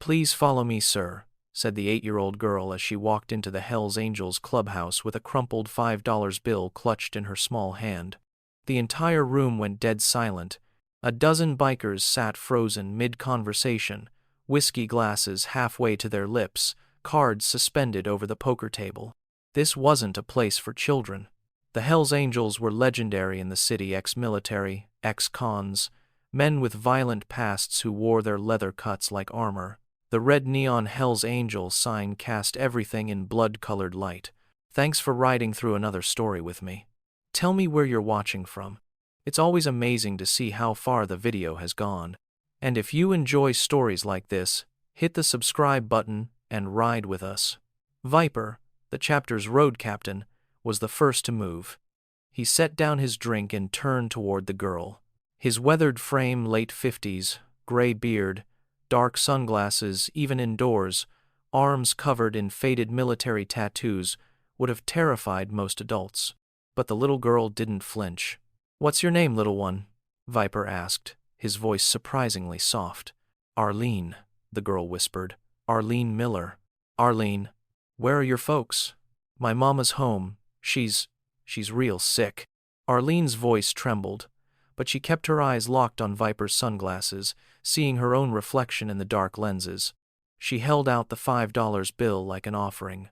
"Please follow me, sir," said the 8-year-old girl as she walked into the Hells Angels clubhouse with a crumpled $5 bill clutched in her small hand. The entire room went dead silent. A dozen bikers sat frozen mid-conversation, whiskey glasses halfway to their lips, cards suspended over the poker table. This wasn't a place for children. The Hells Angels were legendary in the city, ex-military, ex-cons, men with violent pasts who wore their leather cuts like armor. The red neon Hells Angels sign cast everything in blood-colored light. "Thanks for riding through another story with me. Tell me where you're watching from. It's always amazing to see how far the video has gone. And if you enjoy stories like this, hit the subscribe button and ride with us." Viper, the chapter's road captain, was the first to move. He set down his drink and turned toward the girl. His weathered frame, late 50s, gray beard, dark sunglasses, even indoors, arms covered in faded military tattoos, would have terrified most adults. But the little girl didn't flinch. "What's your name, little one?" Viper asked, his voice surprisingly soft. "Arlene," the girl whispered. "Arlene Miller." "Arlene, where are your folks?" "My mama's home. She's real sick." Arlene's voice trembled, but she kept her eyes locked on Viper's sunglasses, seeing her own reflection in the dark lenses. She held out the $5 bill like an offering.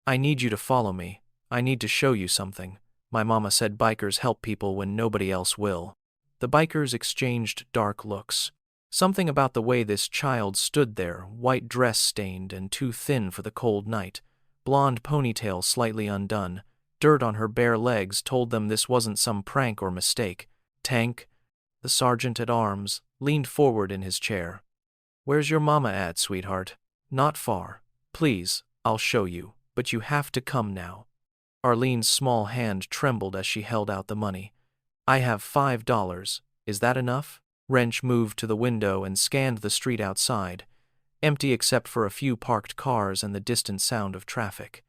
"I need you to follow me. I need to show you something. My mama said bikers help people when nobody else will." The bikers exchanged dark looks. Something about the way this child stood there, white dress stained and too thin for the cold night, blonde ponytail slightly undone, dirt on her bare legs, told them this wasn't some prank or mistake. "Tank," the sergeant-at-arms, leaned forward in his chair. "Where's your mama at, sweetheart?" "Not far. Please, I'll show you, but you have to come now." Arlene's small hand trembled as she held out the money. "I have $5. Is that enough?" Wrench moved to the window and scanned the street outside, empty except for a few parked cars and the distant sound of traffic.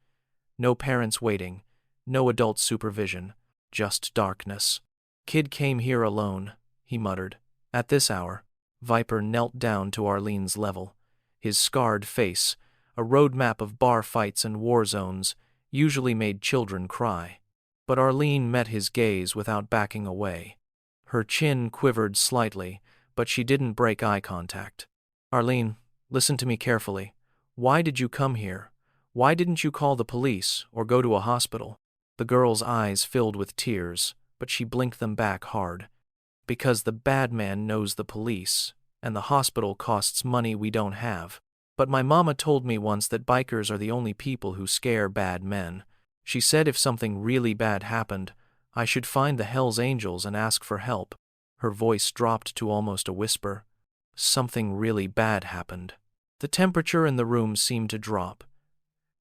No parents waiting, no adult supervision, just darkness. "Kid came here alone," he muttered. "At this hour." Viper knelt down to Arlene's level. His scarred face, a roadmap of bar fights and war zones, usually made children cry. But Arlene met his gaze without backing away. Her chin quivered slightly, but she didn't break eye contact. "Arlene, listen to me carefully. Why did you come here? Why didn't you call the police or go to a hospital?" The girl's eyes filled with tears, but she blinked them back hard. "Because the bad man knows the police, and the hospital costs money we don't have. But my mama told me once that bikers are the only people who scare bad men. She said if something really bad happened, I should find the Hells Angels and ask for help." Her voice dropped to almost a whisper. "Something really bad happened." The temperature in the room seemed to drop.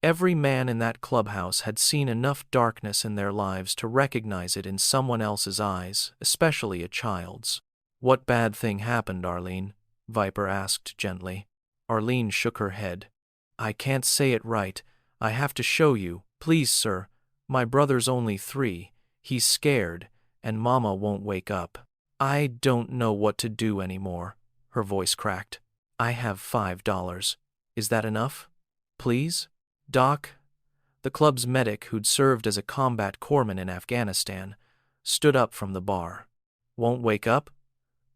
Every man in that clubhouse had seen enough darkness in their lives to recognize it in someone else's eyes, especially a child's. "What bad thing happened, Arlene?" Viper asked gently. Arlene shook her head. "I can't say it right. I have to show you. Please, sir. My brother's only 3. He's scared, and Mama won't wake up." "I don't know what to do anymore," her voice cracked. "I have $5. Is that enough? Please?" "Doc," the club's medic, who'd served as a combat corpsman in Afghanistan, stood up from the bar. "Won't wake up?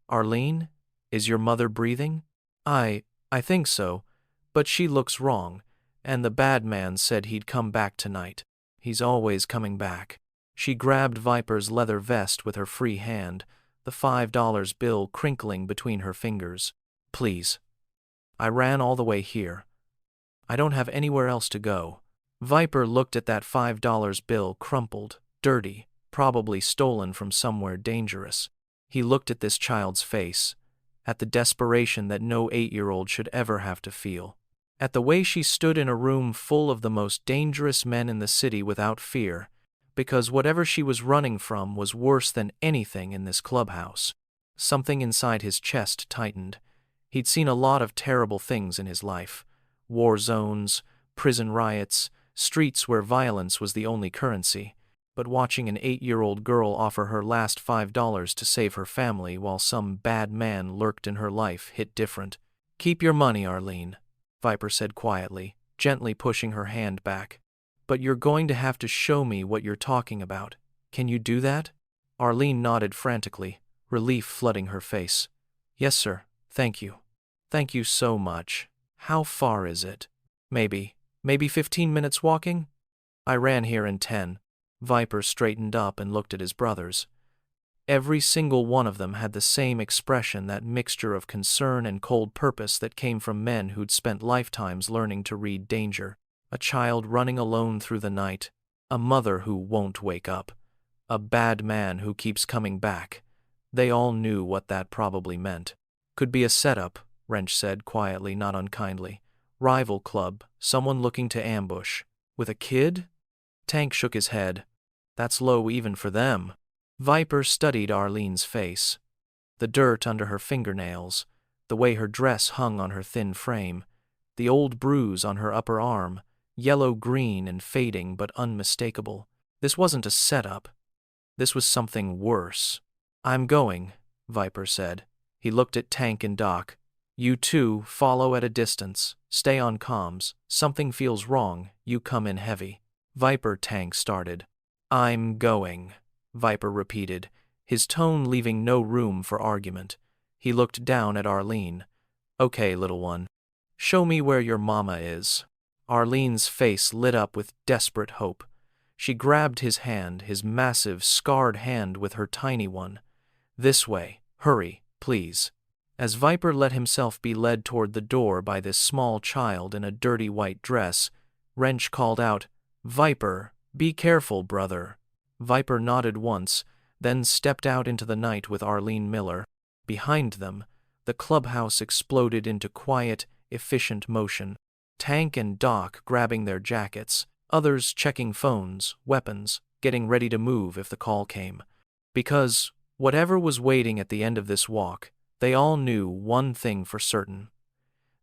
Arlene, is your mother breathing?" I think so, but she looks wrong, and the bad man said he'd come back tonight. He's always coming back." She grabbed Viper's leather vest with her free hand, the $5 bill crinkling between her fingers. "Please. I ran all the way here. I don't have anywhere else to go." Viper looked at that $5 bill, crumpled, dirty, probably stolen from somewhere dangerous. He looked at this child's face, at the desperation that no 8-year-old should ever have to feel, at the way she stood in a room full of the most dangerous men in the city without fear, because whatever she was running from was worse than anything in this clubhouse. Something inside his chest tightened. He'd seen a lot of terrible things in his life. War zones, prison riots, streets where violence was the only currency. But watching an 8-year-old girl offer her last $5 to save her family while some bad man lurked in her life hit different. "Keep your money, Arlene," Viper said quietly, gently pushing her hand back. But you're going to have to show me what you're talking about. Can you do that? Arlene nodded frantically, relief flooding her face. Yes, sir, thank you. Thank you so much. How far is it? Maybe 15 minutes walking? I ran here in 10. Viper straightened up and looked at his brothers. Every single one of them had the same expression, that mixture of concern and cold purpose that came from men who'd spent lifetimes learning to read danger. A child running alone through the night. A mother who won't wake up. A bad man who keeps coming back. They all knew what that probably meant. Could be a setup, Wrench said quietly, not unkindly. Rival club, someone looking to ambush. With a kid? Tank shook his head. That's low even for them. Viper studied Arlene's face. The dirt under her fingernails, the way her dress hung on her thin frame, the old bruise on her upper arm, yellow-green and fading but unmistakable. This wasn't a setup. This was something worse. I'm going, Viper said. He looked at Tank and Doc. You two follow at a distance. Stay on comms. Something feels wrong. You come in heavy. Viper. Tank started. I'm going, Viper repeated, his tone leaving no room for argument. He looked down at Arlene. Okay, little one. Show me where your mama is. Arlene's face lit up with desperate hope. She grabbed his hand, his massive, scarred hand, with her tiny one. This way. Hurry, please. As Viper let himself be led toward the door by this small child in a dirty white dress, Wrench called out, Viper, be careful, brother. Viper nodded once, then stepped out into the night with Arlene Miller. Behind them, the clubhouse exploded into quiet, efficient motion. Tank and Doc grabbing their jackets, others checking phones, weapons, getting ready to move if the call came. Because, whatever was waiting at the end of this walk, they all knew one thing for certain.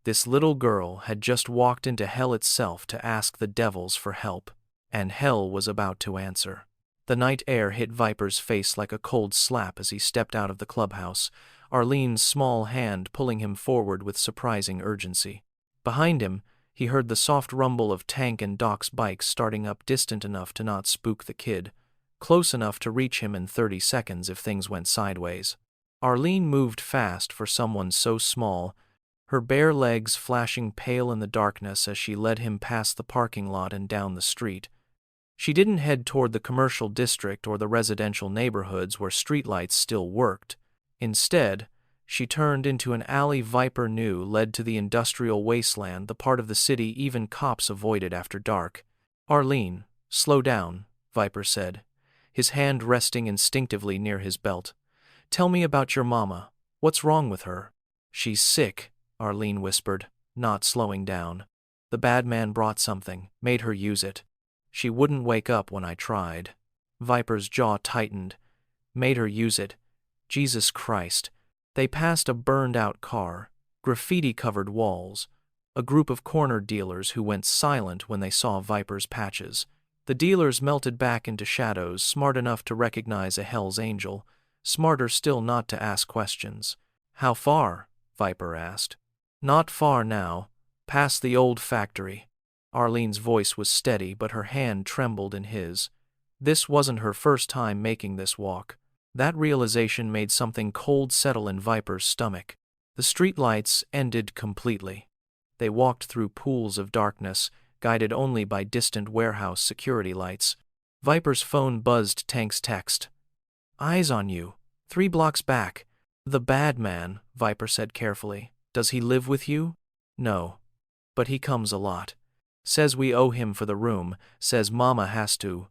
This little girl had just walked into hell itself to ask the devils for help, and hell was about to answer. The night air hit Viper's face like a cold slap as he stepped out of the clubhouse, Arlene's small hand pulling him forward with surprising urgency. Behind him, he heard the soft rumble of Tank and Doc's bikes starting up, distant enough to not spook the kid, close enough to reach him in 30 seconds if things went sideways. Arlene moved fast for someone so small, her bare legs flashing pale in the darkness as she led him past the parking lot and down the street. She didn't head toward the commercial district or the residential neighborhoods where streetlights still worked. Instead, she turned into an alley Viper knew led to the industrial wasteland, the part of the city even cops avoided after dark. Arlene, slow down, Viper said, his hand resting instinctively near his belt. Tell me about your mama. What's wrong with her? She's sick, Arlene whispered, not slowing down. The bad man brought something, made her use it. She wouldn't wake up when I tried. Viper's jaw tightened. Made her use it. Jesus Christ. They passed a burned-out car, graffiti-covered walls, a group of corner dealers who went silent when they saw Viper's patches. The dealers melted back into shadows, smart enough to recognize a Hell's Angel, smarter still not to ask questions. How far? Viper asked. Not far now, past the old factory. Arlene's voice was steady, but her hand trembled in his. This wasn't her first time making this walk. That realization made something cold settle in Viper's stomach. The streetlights ended completely. They walked through pools of darkness, guided only by distant warehouse security lights. Viper's phone buzzed Tank's text. Eyes on you. 3 blocks back. The bad man, Viper said carefully. Does he live with you? No. But he comes a lot. Says we owe him for the room, says Mama has to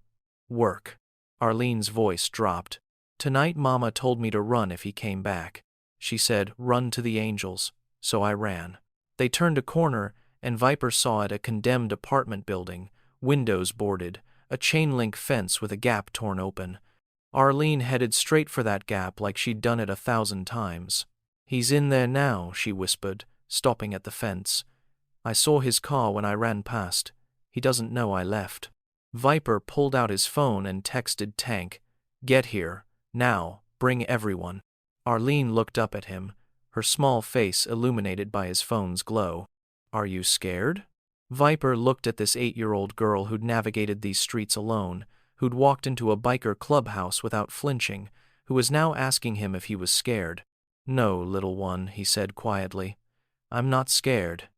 work. Arlene's voice dropped. Tonight Mama told me to run if he came back. She said, run to the angels. So I ran. They turned a corner, and Viper saw it, a condemned apartment building, windows boarded, a chain-link fence with a gap torn open. Arlene headed straight for that gap like she'd done it 1,000 times. He's in there now, she whispered, stopping at the fence. I saw his car when I ran past. He doesn't know I left. Viper pulled out his phone and texted Tank. Get here. Now. Bring everyone. Arlene looked up at him, her small face illuminated by his phone's glow. Are you scared? Viper looked at this 8-year-old girl who'd navigated these streets alone, who'd walked into a biker clubhouse without flinching, who was now asking him if he was scared. No, little one, he said quietly. I'm not scared.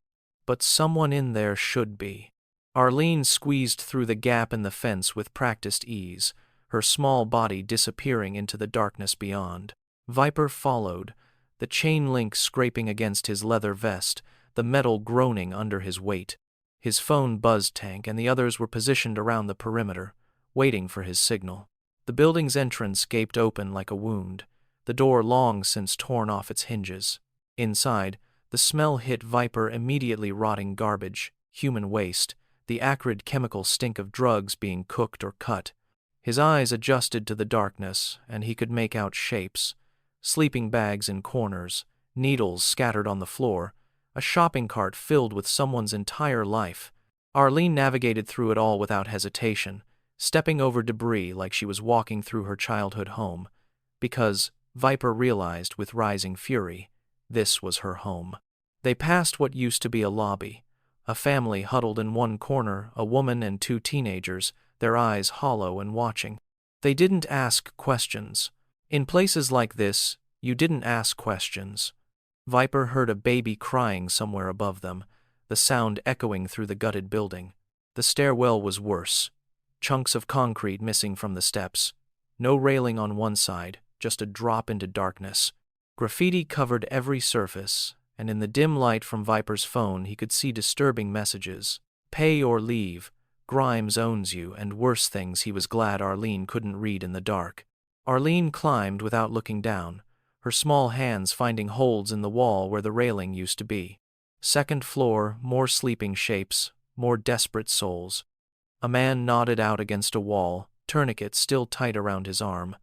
But someone in there should be. Arlene squeezed through the gap in the fence with practiced ease, her small body disappearing into the darkness beyond. Viper followed, the chain link scraping against his leather vest, the metal groaning under his weight. His phone buzzed tank and the others were positioned around the perimeter, waiting for his signal. The building's entrance gaped open like a wound, the door long since torn off its hinges. Inside, the smell hit Viper immediately: rotting garbage, human waste, the acrid chemical stink of drugs being cooked or cut. His eyes adjusted to the darkness, and he could make out shapes: sleeping bags in corners, needles scattered on the floor, a shopping cart filled with someone's entire life. Arlene navigated through it all without hesitation, stepping over debris like she was walking through her childhood home, because, Viper realized with rising fury, this was her home. They passed what used to be a lobby, a family huddled in one corner, a woman and 2 teenagers, their eyes hollow and watching. They didn't ask questions. In places like this, you didn't ask questions. Viper heard a baby crying somewhere above them, the sound echoing through the gutted building. The stairwell was worse. Chunks of concrete missing from the steps. No railing on one side, just a drop into darkness. Graffiti covered every surface, and in the dim light from Viper's phone he could see disturbing messages. Pay or leave, Grimes owns you, and worse things he was glad Arlene couldn't read in the dark. Arlene climbed without looking down, her small hands finding holes in the wall where the railing used to be. Second floor, more sleeping shapes, more desperate souls. A man nodded out against a wall, tourniquet still tight around his arm.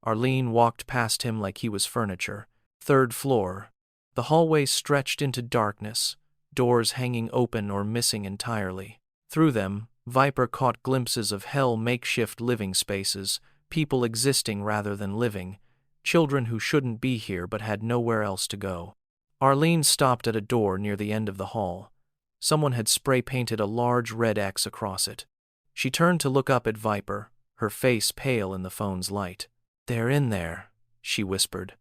Arlene walked past him like he was furniture. Third floor. The hallway stretched into darkness, doors hanging open or missing entirely. Through them, Viper caught glimpses of hell: makeshift living spaces, people existing rather than living, children who shouldn't be here but had nowhere else to go. Arlene stopped at a door near the end of the hall. Someone had spray-painted a large red X across it. She turned to look up at Viper, her face pale in the phone's light. They're in there, she whispered.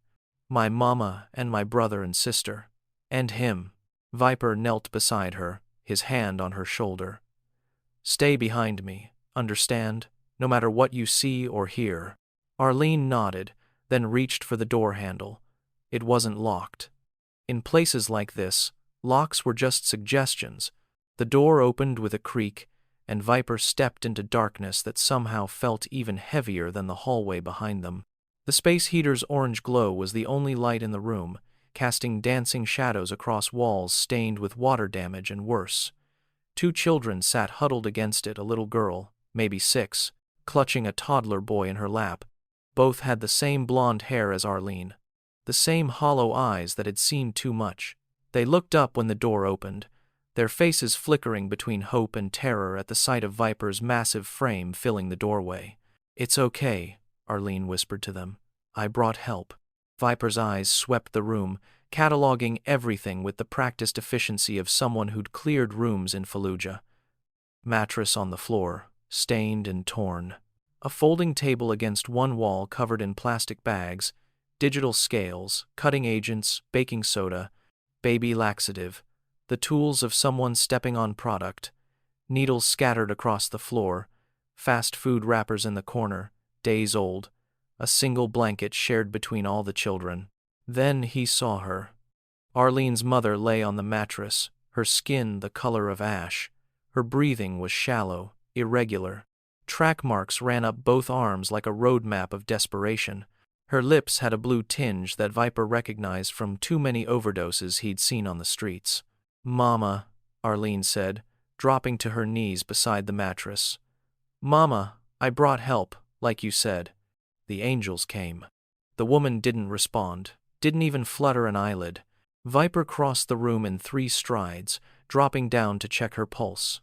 My mama and my brother and sister. And him. Viper knelt beside her, his hand on her shoulder. Stay behind me, understand? No matter what you see or hear. Arlene nodded, then reached for the door handle. It wasn't locked. In places like this, locks were just suggestions. The door opened with a creak, and Viper stepped into darkness that somehow felt even heavier than the hallway behind them. The space heater's orange glow was the only light in the room, casting dancing shadows across walls stained with water damage and worse. 2 children sat huddled against it, a little girl, maybe 6, clutching a toddler boy in her lap. Both had the same blonde hair as Arlene, the same hollow eyes that had seen too much. They looked up when the door opened, their faces flickering between hope and terror at the sight of Viper's massive frame filling the doorway. It's okay, Arlene whispered to them. I brought help. Viper's eyes swept the room, cataloging everything with the practiced efficiency of someone who'd cleared rooms in Fallujah. Mattress on the floor, stained and torn. A folding table against one wall covered in plastic bags, digital scales, cutting agents, baking soda, baby laxative, the tools of someone stepping on product, needles scattered across the floor, fast food wrappers in the corner, days old, a single blanket shared between all the children. Then he saw her. Arlene's mother lay on the mattress, her skin the color of ash. Her breathing was shallow, irregular. Track marks ran up both arms like a road map of desperation. Her lips had a blue tinge that Viper recognized from too many overdoses he'd seen on the streets. Mama, Arlene said, dropping to her knees beside the mattress. Mama, I brought help, like you said. The angels came. The woman didn't respond, didn't even flutter an eyelid. Viper crossed the room in 3 strides, dropping down to check her pulse.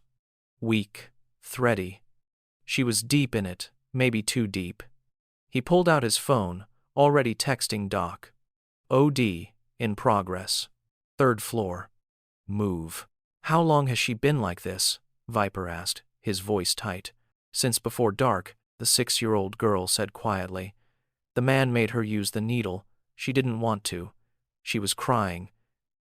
Weak, thready. She was deep in it, maybe too deep. He pulled out his phone, already texting Doc. OD, in progress. 3rd floor. Move. How long has she been like this? Viper asked, his voice tight. Since before dark, the 6-year-old girl said quietly. The man made her use the needle. She didn't want to. She was crying.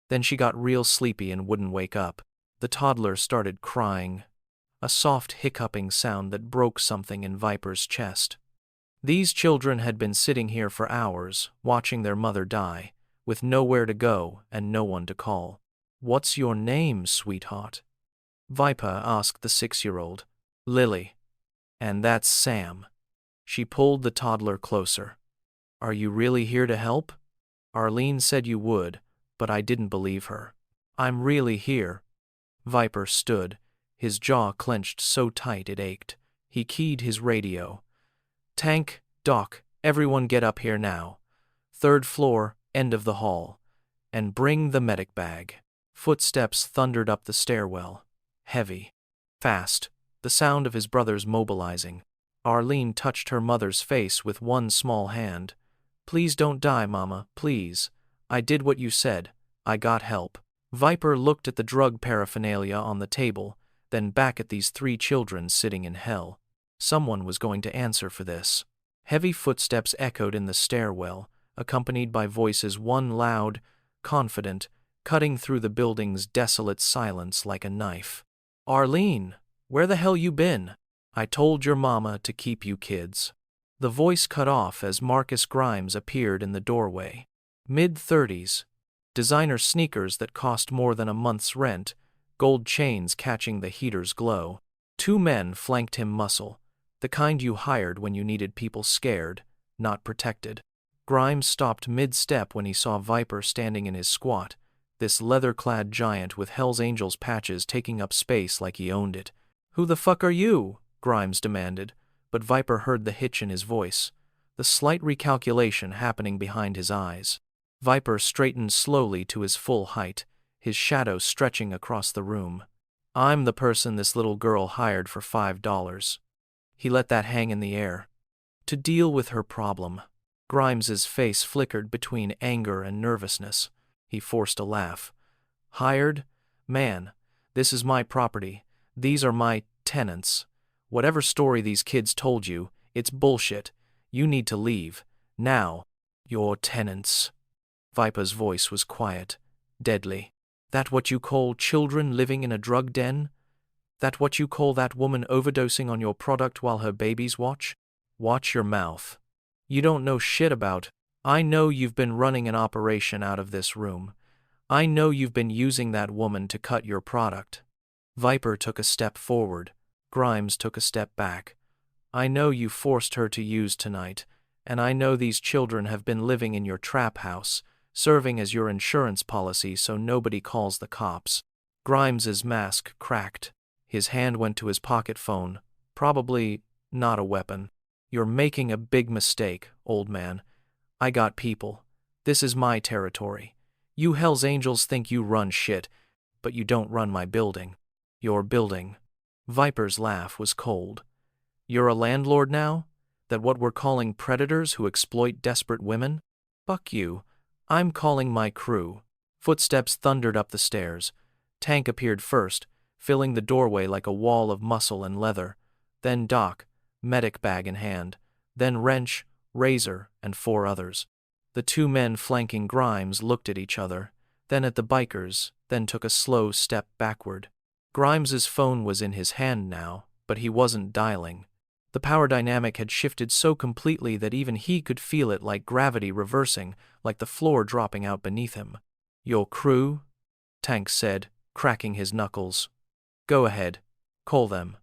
Then she got real sleepy and wouldn't wake up. The toddler started crying, a soft hiccuping sound that broke something in Viper's chest. These children had been sitting here for hours, watching their mother die, with nowhere to go and no one to call. What's your name, sweetheart? Viper asked the 6-year-old. Lily. And that's Sam. She pulled the toddler closer. Are you really here to help? Arlene said you would, but I didn't believe her. I'm really here. Viper stood, his jaw clenched so tight it ached. He keyed his radio. Tank, Doc, everyone get up here now. 3rd floor, end of the hall. And bring the medic bag. Footsteps thundered up the stairwell. Heavy. Fast. The sound of his brothers mobilizing. Arlene touched her mother's face with one small hand. Please don't die, Mama, please. I did what you said. I got help. Viper looked at the drug paraphernalia on the table, then back at these 3 children sitting in hell. Someone was going to answer for this. Heavy footsteps echoed in the stairwell, accompanied by voices, one loud, confident, cutting through the building's desolate silence like a knife. Arlene, where the hell you been? I told your mama to keep you kids. The voice cut off as Marcus Grimes appeared in the doorway. Mid-30s. Designer sneakers that cost more than a month's rent, gold chains catching the heater's glow. 2 men flanked him, muscle, the kind you hired when you needed people scared, not protected. Grimes stopped mid-step when he saw Viper standing in his squat, this leather-clad giant with Hell's Angels patches taking up space like he owned it. Who the fuck are you? Grimes demanded, but Viper heard the hitch in his voice, the slight recalculation happening behind his eyes. Viper straightened slowly to his full height, his shadow stretching across the room. I'm the person this little girl hired for $5. He let that hang in the air. To deal with her problem. Grimes's face flickered between anger and nervousness. He forced a laugh. Hired? Man, this is my property. These are my tenants. Whatever story these kids told you, it's bullshit. You need to leave. Now. Your tenants. Viper's voice was quiet, deadly. That what you call children living in a drug den? That what you call that woman overdosing on your product while her babies watch? Watch your mouth. You don't know shit about. I know you've been running an operation out of this room. I know you've been using that woman to cut your product. Viper took a step forward. Grimes took a step back. I know you forced her to use tonight, and I know these children have been living in your trap house, serving as your insurance policy so nobody calls the cops. Grimes's mask cracked. His hand went to his pocket phone. Probably not a weapon. You're making a big mistake, old man. I got people. This is my territory. You Hell's Angels think you run shit, but you don't run my building. Your building. Viper's laugh was cold. You're a landlord now? That what we're calling predators who exploit desperate women? Fuck you. I'm calling my crew. Footsteps thundered up the stairs. Tank appeared first, filling the doorway like a wall of muscle and leather. Then Doc, medic bag in hand. Then Wrench, Razor, and 4 others. The 2 men flanking Grimes looked at each other, then at the bikers, then took a slow step backward. Grimes's phone was in his hand now, but he wasn't dialing. The power dynamic had shifted so completely that even he could feel it, like gravity reversing, like the floor dropping out beneath him. Your crew? Tank said, cracking his knuckles. Go ahead. Call them.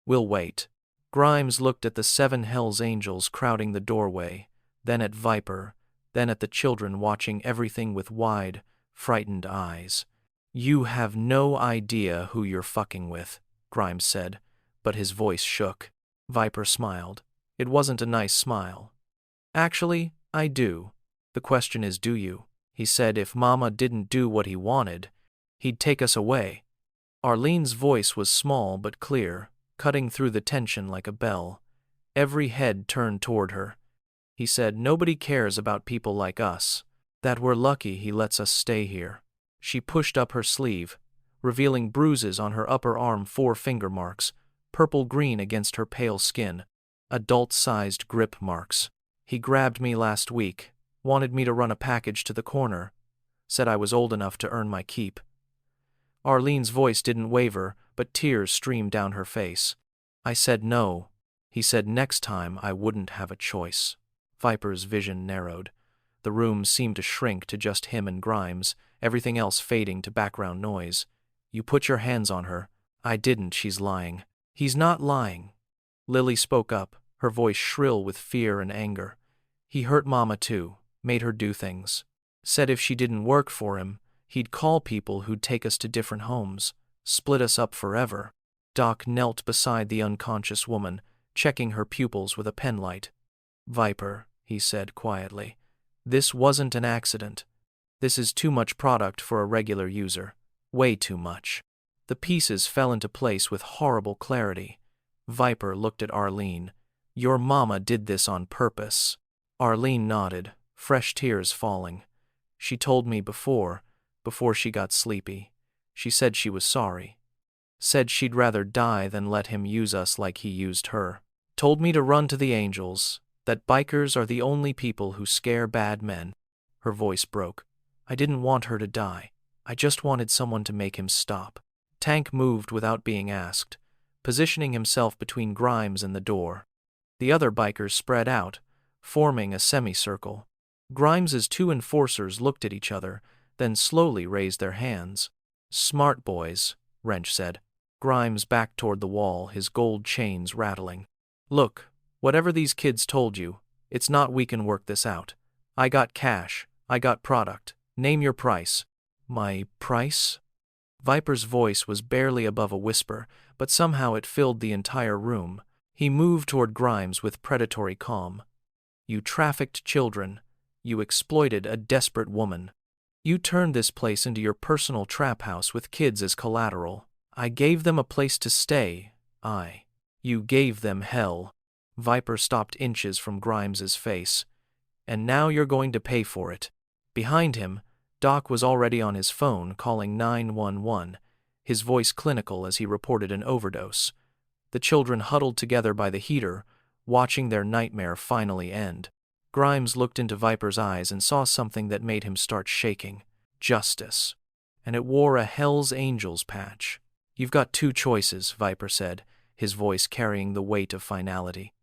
We'll wait. Grimes looked at the 7 Hell's Angels crowding the doorway, then at Viper, then at the children watching everything with wide, frightened eyes. You have no idea who you're fucking with, Grimes said, but his voice shook. Viper smiled. It wasn't a nice smile. Actually, I do. The question is, do you? He said if Mama didn't do what he wanted, he'd take us away. Arlene's voice was small but clear, cutting through the tension like a bell. Every head turned toward her. He said nobody cares about people like us, that we're lucky he lets us stay here. She pushed up her sleeve. revealing bruises on her upper arm, 4 finger marks, purple-green against her pale skin, adult-sized grip marks. He grabbed me last week, wanted me to run a package to the corner, said I was old enough to earn my keep. Arlene's voice didn't waver, but tears streamed down her face. I said no. He said next time I wouldn't have a choice. Viper's vision narrowed. The room seemed to shrink to just him and Grimes, everything else fading to background noise. You put your hands on her. I didn't, she's lying. He's not lying. Lily spoke up, her voice shrill with fear and anger. He hurt Mama too, made her do things. Said if she didn't work for him, he'd call people who'd take us to different homes, split us up forever. Doc knelt beside the unconscious woman, checking her pupils with a penlight. Viper, he said quietly, this wasn't an accident. This is too much product for a regular user. Way too much. The pieces fell into place with horrible clarity. Viper looked at Arlene. Your mama did this on purpose. Arlene nodded, fresh tears falling. She told me before she got sleepy. She said she was sorry. Said she'd rather die than let him use us like he used her. Told me to run to the angels, that bikers are the only people who scare bad men. Her voice broke. I didn't want her to die. I just wanted someone to make him stop. Tank moved without being asked, positioning himself between Grimes and the door. The other bikers spread out, forming a semicircle. Grimes's 2 enforcers looked at each other, then slowly raised their hands. Smart boys, Wrench said. Grimes backed toward the wall, his gold chains rattling. Look, whatever these kids told you, it's not we can work this out. I got cash, I got product. Name your price. My price? Viper's voice was barely above a whisper, but somehow it filled the entire room. He moved toward Grimes with predatory calm. You trafficked children. You exploited a desperate woman. You turned this place into your personal trap house with kids as collateral. I gave them a place to stay. You gave them hell. Viper stopped inches from Grimes's face. And now you're going to pay for it. Behind him, Doc was already on his phone calling 911, his voice clinical as he reported an overdose. The children huddled together by the heater, watching their nightmare finally end. Grimes looked into Viper's eyes and saw something that made him start shaking. Justice. And it wore a Hell's Angels patch. You've got 2 choices, Viper said, his voice carrying the weight of finality.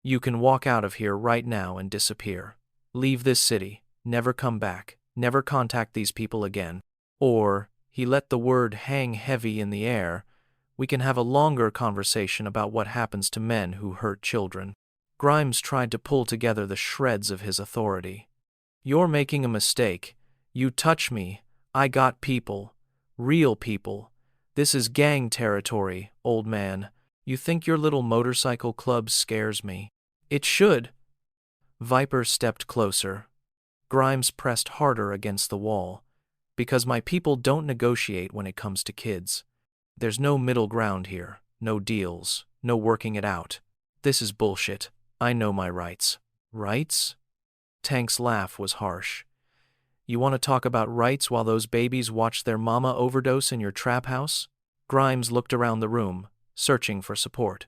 You can walk out of here right now and disappear. Leave this city, never come back, never contact these people again. Or, he let the word hang heavy in the air, we can have a longer conversation about what happens to men who hurt children. Grimes tried to pull together the shreds of his authority. You're making a mistake. You touch me. I got people. Real people. This is gang territory, old man. You think your little motorcycle club scares me? It should. Viper stepped closer. Grimes pressed harder against the wall. Because my people don't negotiate when it comes to kids. There's no middle ground here, no deals, no working it out. This is bullshit. I know my rights. Rights? Tank's laugh was harsh. You want to talk about rights while those babies watch their mama overdose in your trap house? Grimes looked around the room, searching for support.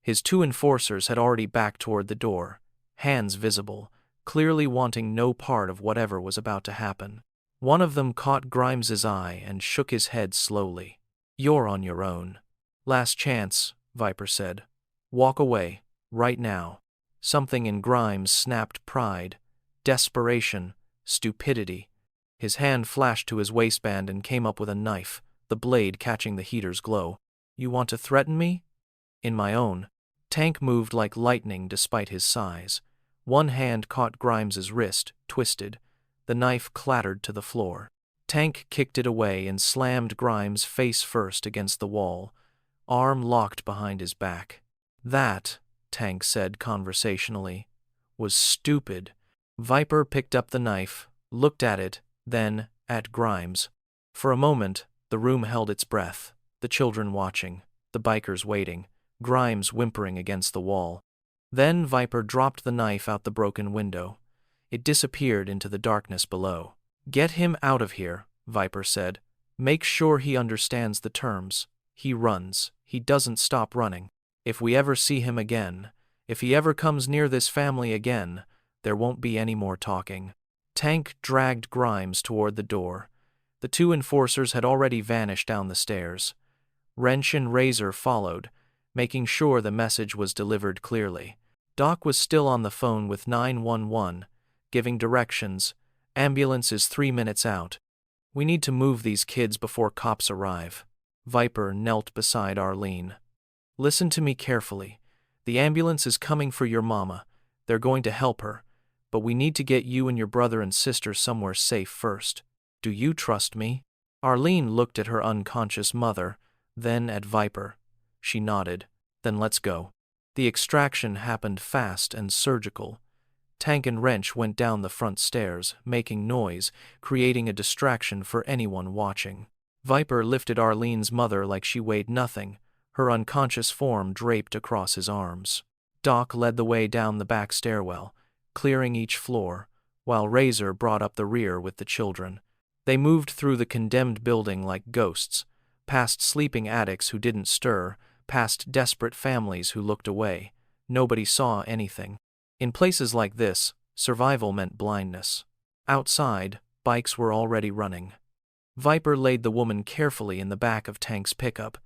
His 2 enforcers had already backed toward the door, hands visible, clearly wanting no part of whatever was about to happen. One of them caught Grimes's eye and shook his head slowly. You're on your own. Last chance, Viper said. Walk away, right now. Something in Grimes snapped pride, desperation, stupidity. His hand flashed to his waistband and came up with a knife, the blade catching the heater's glow. You want to threaten me? In my own. Tank moved like lightning despite his size. One hand caught Grimes's wrist, twisted. The knife clattered to the floor. Tank kicked it away and slammed Grimes face first against the wall, arm locked behind his back. That, Tank said conversationally, was stupid. Viper picked up the knife, looked at it, then at Grimes. For a moment, the room held its breath, the children watching, the bikers waiting, Grimes whimpering against the wall. Then Viper dropped the knife out the broken window. It disappeared into the darkness below. Get him out of here, Viper said. Make sure he understands the terms. He runs. He doesn't stop running. If we ever see him again, if he ever comes near this family again, there won't be any more talking." Tank dragged Grimes toward the door. The two enforcers had already vanished down the stairs. Wrench and Razor followed, making sure the message was delivered clearly. Doc was still on the phone with 911, giving directions. "Ambulance is 3 minutes out. We need to move these kids before cops arrive." Viper knelt beside Arlene. "Listen to me carefully. The ambulance is coming for your mama. They're going to help her. But we need to get you and your brother and sister somewhere safe first. Do you trust me?" Arlene looked at her unconscious mother, then at Viper. She nodded. "Then let's go." The extraction happened fast and surgical. Tank and Wrench went down the front stairs, making noise, creating a distraction for anyone watching. Viper lifted Arlene's mother like she weighed nothing, her unconscious form draped across his arms. Doc led the way down the back stairwell, clearing each floor, while Razor brought up the rear with the children. They moved through the condemned building like ghosts, past sleeping addicts who didn't stir, past desperate families who looked away. Nobody saw anything. In places like this, survival meant blindness. Outside, bikes were already running. Viper laid the woman carefully in the back of Tank's pickup,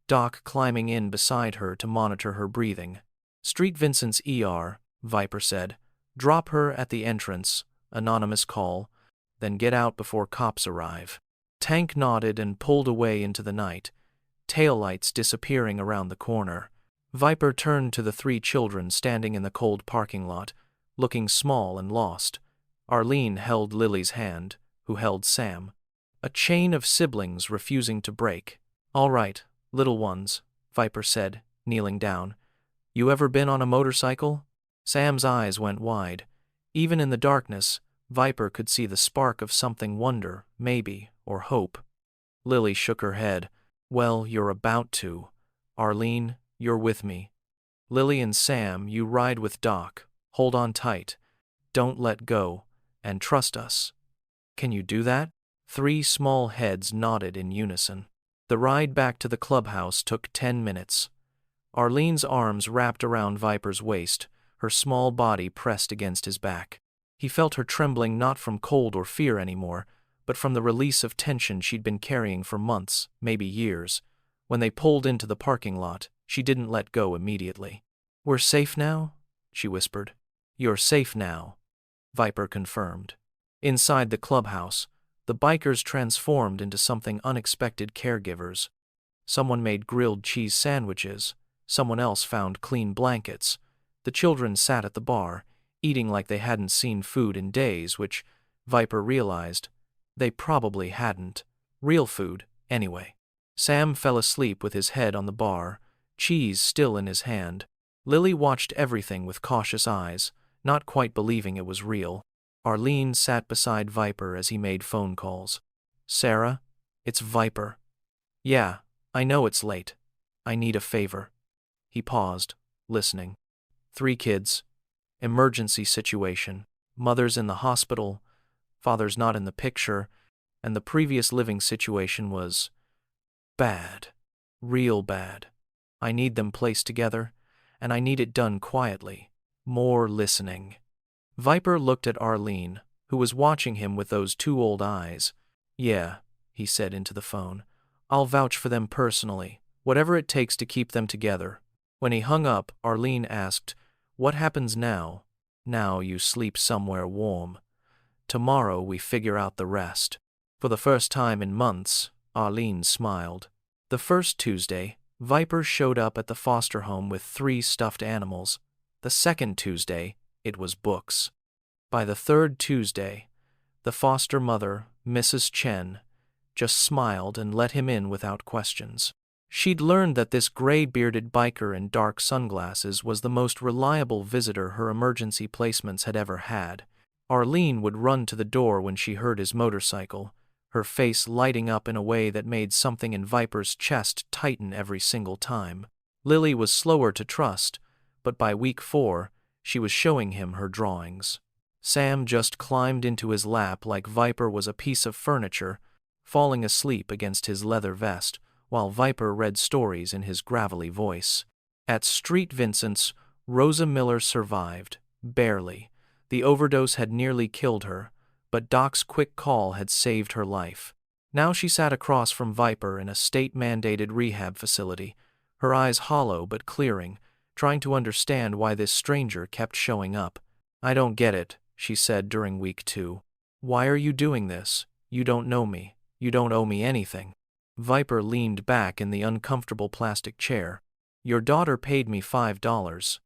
Doc climbing in beside her to monitor her breathing. "Street Vincent's ER," Viper said. "Drop her at the entrance, anonymous call, then get out before cops arrive." Tank nodded and pulled away into the night, taillights disappearing around the corner. Viper turned to the three children standing in the cold parking lot, looking small and lost. Arlene held Lily's hand, who held Sam. A chain of siblings refusing to break. "All right, little ones," Viper said, kneeling down. "You ever been on a motorcycle?" Sam's eyes went wide. Even in the darkness, Viper could see the spark of something wonder, maybe, or hope. Lily shook her head. "Well, you're about to. Arlene, you're with me. Lily and Sam, you ride with Doc. Hold on tight. Don't let go, and trust us. Can you do that?" Three small heads nodded in unison. The ride back to the clubhouse took 10 minutes. Arlene's arms wrapped around Viper's waist, her small body pressed against his back. He felt her trembling not from cold or fear anymore, but from the release of tension she'd been carrying for months, maybe years. When they pulled into the parking lot, she didn't let go immediately. "We're safe now?" she whispered. "You're safe now," Viper confirmed. Inside the clubhouse, the bikers transformed into something unexpected caregivers. Someone made grilled cheese sandwiches, someone else found clean blankets. The children sat at the bar, eating like they hadn't seen food in days, which, Viper realized, they probably hadn't. Real food, anyway. Sam fell asleep with his head on the bar, cheese still in his hand. Lily watched everything with cautious eyes, not quite believing it was real. Arlene sat beside Viper as he made phone calls. "Sarah, it's Viper." "Yeah, I know it's late. I need a favor." He paused, listening. 3 kids. Emergency situation. Mother's in the hospital. Father's not in the picture. And the previous living situation was bad. Real bad. I need them placed together, and I need it done quietly. More listening. Viper looked at Arlene, who was watching him with those 2 old eyes. "Yeah," he said into the phone. "I'll vouch for them personally, whatever it takes to keep them together." When he hung up, Arlene asked, "What happens now?" "Now you sleep somewhere warm. Tomorrow we figure out the rest." For the first time in months, Arlene smiled. The first Tuesday, Viper showed up at the foster home with 3 stuffed animals. The second Tuesday, it was books. By the third Tuesday, the foster mother, Mrs. Chen, just smiled and let him in without questions. She'd learned that this gray-bearded biker in dark sunglasses was the most reliable visitor her emergency placements had ever had. Arlene would run to the door when she heard his motorcycle, her face lighting up in a way that made something in Viper's chest tighten every single time. Lily was slower to trust, but by week 4, she was showing him her drawings. Sam just climbed into his lap like Viper was a piece of furniture, falling asleep against his leather vest, while Viper read stories in his gravelly voice. At Street Vincent's, Rosa Miller survived, barely. The overdose had nearly killed her, but Doc's quick call had saved her life. Now she sat across from Viper in a state-mandated rehab facility, her eyes hollow but clearing, trying to understand why this stranger kept showing up. "I don't get it," she said during week 2. "Why are you doing this? You don't know me. You don't owe me anything." Viper leaned back in the uncomfortable plastic chair. "Your daughter paid me $5.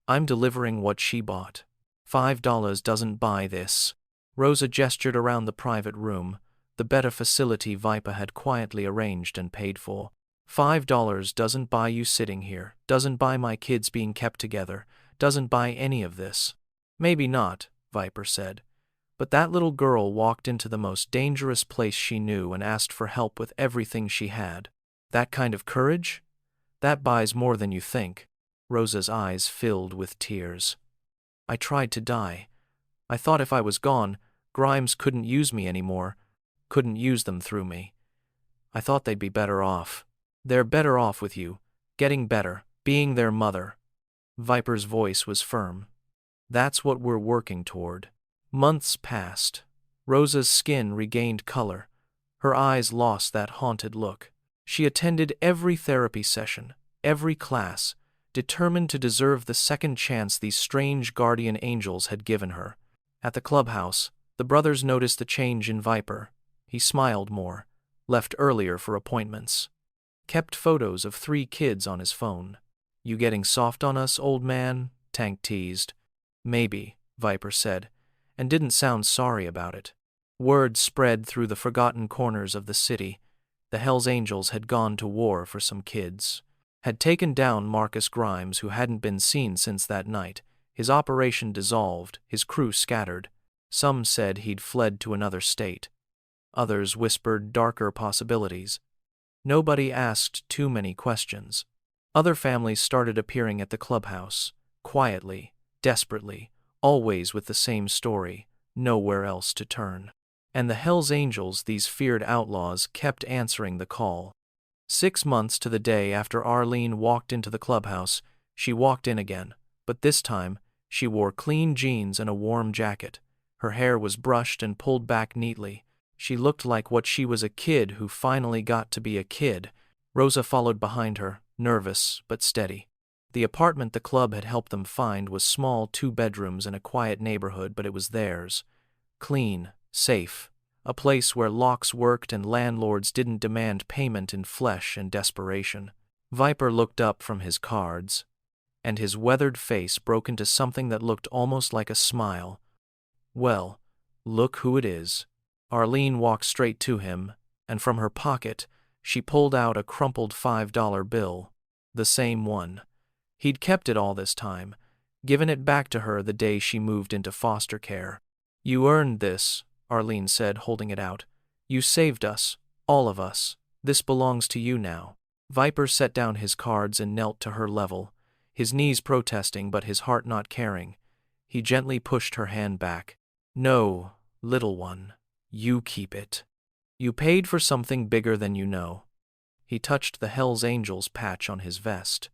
I'm delivering what she bought. $5 doesn't buy this." Rosa gestured around the private room, the better facility Viper had quietly arranged and paid for. $5 doesn't buy you sitting here, doesn't buy my kids being kept together, doesn't buy any of this. "Maybe not," Viper said. "But that little girl walked into the most dangerous place she knew and asked for help with everything she had. That kind of courage? That buys more than you think." Rosa's eyes filled with tears. "I tried to die. I thought if I was gone, Grimes couldn't use me anymore, couldn't use them through me. I thought they'd be better off. They're better off with you, getting better, being their mother." Viper's voice was firm. "That's what we're working toward." Months passed. Rosa's skin regained color. Her eyes lost that haunted look. She attended every therapy session, every class, determined to deserve the second chance these strange guardian angels had given her. At the clubhouse, the brothers noticed the change in Viper. He smiled more, left earlier for appointments, kept photos of 3 kids on his phone. "You getting soft on us, old man?" Tank teased. "Maybe," Viper said, and didn't sound sorry about it. Word spread through the forgotten corners of the city. The Hells Angels had gone to war for some kids. Had taken down Marcus Grimes, who hadn't been seen since that night. His operation dissolved, his crew scattered. Some said he'd fled to another state. Others whispered darker possibilities. Nobody asked too many questions. Other families started appearing at the clubhouse, quietly, desperately, always with the same story, nowhere else to turn. And the Hells Angels, these feared outlaws, kept answering the call. 6 months to the day after Arlene walked into the clubhouse, she walked in again, but this time, she wore clean jeans and a warm jacket. Her hair was brushed and pulled back neatly. She looked like what she was, a kid who finally got to be a kid. Rosa followed behind her, nervous but steady. The apartment the club had helped them find was small, 2 bedrooms in a quiet neighborhood, but it was theirs. Clean, safe, a place where locks worked and landlords didn't demand payment in flesh and desperation. Viper looked up from his cards, and his weathered face broke into something that looked almost like a smile. "Well, look who it is." Arlene walked straight to him, and from her pocket, she pulled out a crumpled $5 bill. The same one. He'd kept it all this time, given it back to her the day she moved into foster care. "You earned this," Arlene said, holding it out. "You saved us, all of us. This belongs to you now." Viper set down his cards and knelt to her level, his knees protesting but his heart not caring. He gently pushed her hand back. "No, little one. You keep it. You paid for something bigger than you know." He touched the Hells Angels patch on his vest.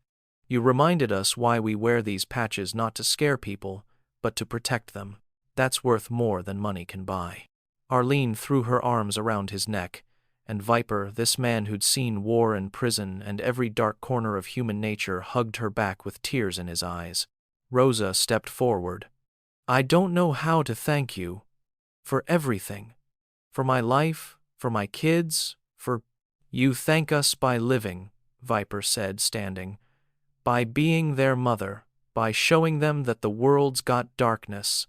"You reminded us why we wear these patches, not to scare people, but to protect them. That's worth more than money can buy." Arlene threw her arms around his neck, and Viper, this man who'd seen war and prison and every dark corner of human nature, hugged her back with tears in his eyes. Rosa stepped forward. "I don't know how to thank you. For everything. For my life, for my kids, for—" "You thank us by living," Viper said, standing. "By being their mother, by showing them that the world's got darkness,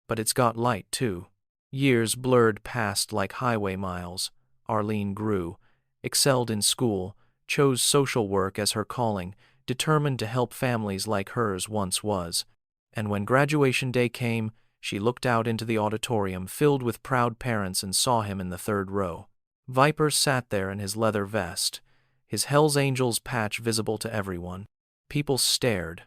but it's got light too." Years blurred past like highway miles. Arlene grew, excelled in school, chose social work as her calling, determined to help families like hers once was. And when graduation day came, she looked out into the auditorium filled with proud parents and saw him in the 3rd row. Viper sat there in his leather vest, his Hells Angels patch visible to everyone. People stared,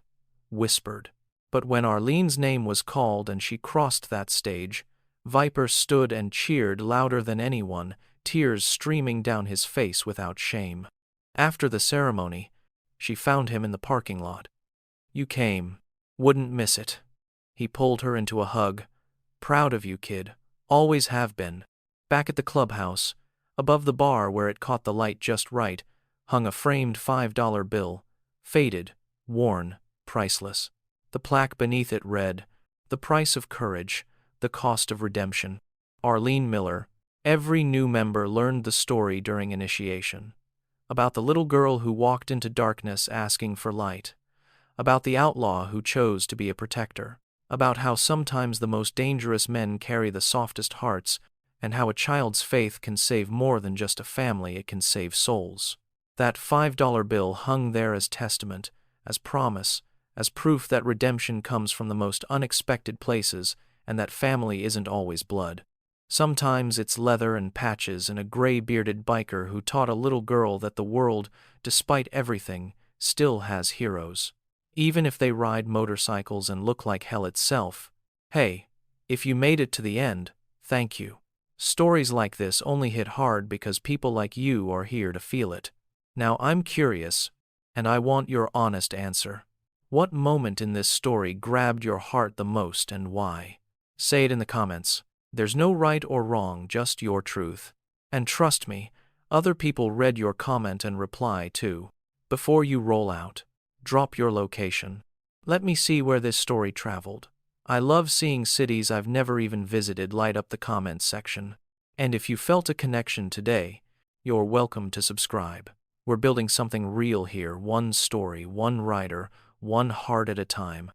whispered. But when Arlene's name was called and she crossed that stage, Viper stood and cheered louder than anyone, tears streaming down his face without shame. After the ceremony, she found him in the parking lot. "You came. Wouldn't miss it." He pulled her into a hug. "Proud of you, kid. Always have been." Back at the clubhouse, above the bar where it caught the light just right, hung a framed $5 bill, faded, worn, priceless. The plaque beneath it read, "The price of courage, the cost of redemption." Arlene Miller. Every new member learned the story during initiation. About the little girl who walked into darkness asking for light. About the outlaw who chose to be a protector. About how sometimes the most dangerous men carry the softest hearts, and how a child's faith can save more than just a family, it can save souls. That $5 bill hung there as testament, as promise, as proof that redemption comes from the most unexpected places and that family isn't always blood. Sometimes it's leather and patches and a gray-bearded biker who taught a little girl that the world, despite everything, still has heroes. Even if they ride motorcycles and look like hell itself. Hey, if you made it to the end, thank you. Stories like this only hit hard because people like you are here to feel it. Now I'm curious, and I want your honest answer. What moment in this story grabbed your heart the most and why? Say it in the comments. There's no right or wrong, just your truth. And trust me, other people read your comment and reply too. Before you roll out, drop your location. Let me see where this story traveled. I love seeing cities I've never even visited light up the comments section. And if you felt a connection today, you're welcome to subscribe. We're building something real here, one story, one writer, one heart at a time.